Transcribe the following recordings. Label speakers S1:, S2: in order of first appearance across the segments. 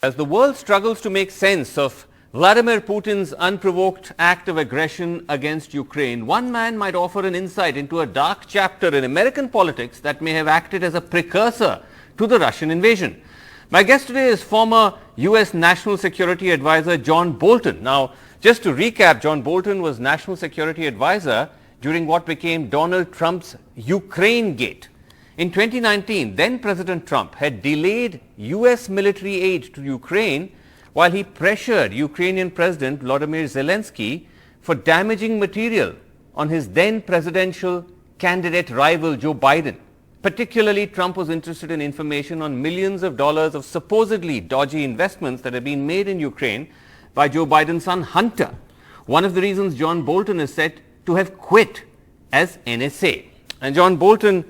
S1: As the world struggles to make sense of Vladimir Putin's unprovoked act of aggression against Ukraine, one man might offer an insight into a dark chapter in American politics that may have acted as a precursor to the Russian invasion. My guest today is former U.S. National Security Advisor John Bolton. Now, just to recap, John Bolton was National Security Advisor during what became Donald Trump's Ukraine Gate. In 2019, then President Trump had delayed U.S. military aid to Ukraine while he pressured Ukrainian President Volodymyr Zelensky for damaging material on his then presidential candidate rival Joe Biden. Particularly, Trump was interested in information on millions of dollars of supposedly dodgy investments that had been made in Ukraine by Joe Biden's son Hunter. One of the reasons John Bolton is said to have quit as NSA. And John Bolton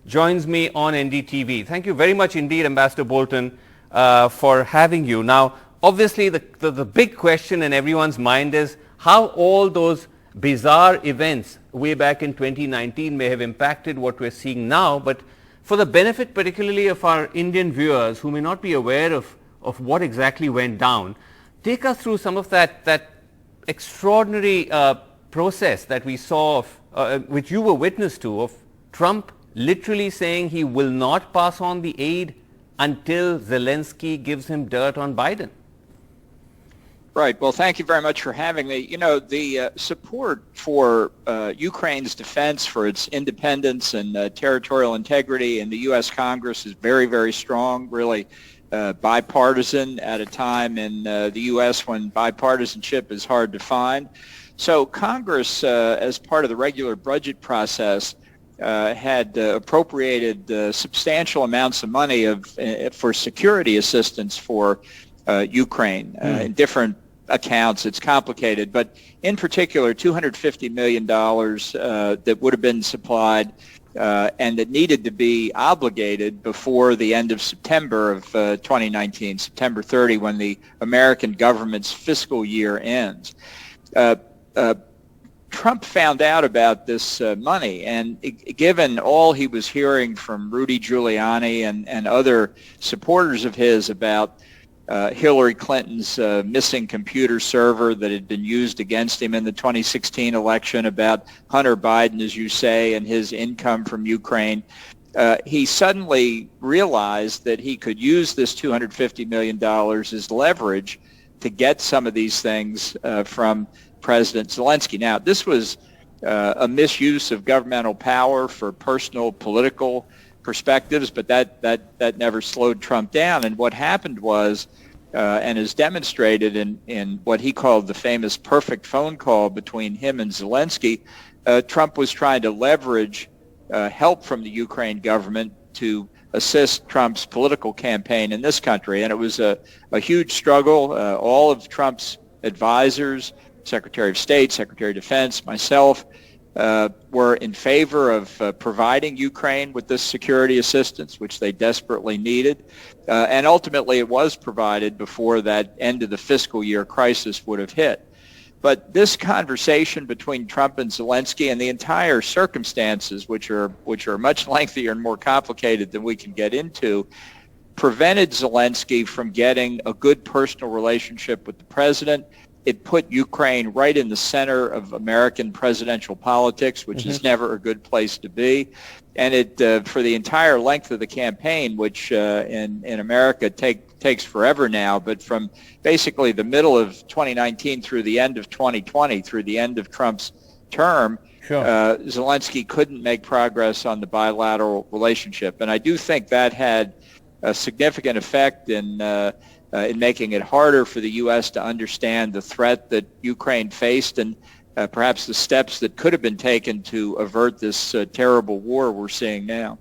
S1: joins me on NDTV. Thank you very much indeed, Ambassador Bolton, for having you. Now, obviously, the big question in everyone's mind is how all those bizarre events way back in 2019 may have impacted what we're seeing now. But for the benefit particularly of our Indian viewers who may not be aware of what exactly went down, take us through some of that extraordinary process that we saw, which you were witness to, of Trump literally saying he will not pass on the aid until Zelensky gives him dirt on Biden.
S2: Right. Well, thank you very much for having me. You know, the support for Ukraine's defense, for its independence and territorial integrity in the U.S. Congress is very, very strong, really bipartisan at a time in the U.S. when bipartisanship is hard to find. So Congress, as part of the regular budget process, had appropriated substantial amounts of money for security assistance for Ukraine in different accounts. It's complicated, but in particular, $250 million that would have been supplied and that needed to be obligated before the end of September of 2019, September 30, when the American government's fiscal year ends. Trump found out about this money, and given all he was hearing from Rudy Giuliani and other supporters of his about Hillary Clinton's missing computer server that had been used against him in the 2016 election, about Hunter Biden, as you say, and his income from Ukraine, he suddenly realized that he could use this $250 million as leverage to get some of these things from President Zelensky. Now, this was a misuse of governmental power for personal political perspectives, but that never slowed Trump down. And what happened was, and is demonstrated in what he called the famous perfect phone call between him and Zelensky, Trump was trying to leverage help from the Ukraine government to assist Trump's political campaign in this country. And it was a huge struggle. All of Trump's advisors, Secretary of State, Secretary of Defense, myself, were in favor of providing Ukraine with this security assistance, which they desperately needed. And ultimately it was provided before that end of the fiscal year crisis would have hit. But this conversation between Trump and Zelensky and the entire circumstances, which are much lengthier and more complicated than we can get into, prevented Zelensky from getting a good personal relationship with the president. It put Ukraine right in the center of American presidential politics, which is never a good place to be. And it, for the entire length of the campaign, which in America takes forever now, but from basically the middle of 2019 through the end of 2020, through the end of Trump's term, Zelensky couldn't make progress on the bilateral relationship. And I do think that had a significant effect in making it harder for the U.S. to understand the threat that Ukraine faced and perhaps the steps that could have been taken to avert this terrible war we're seeing now.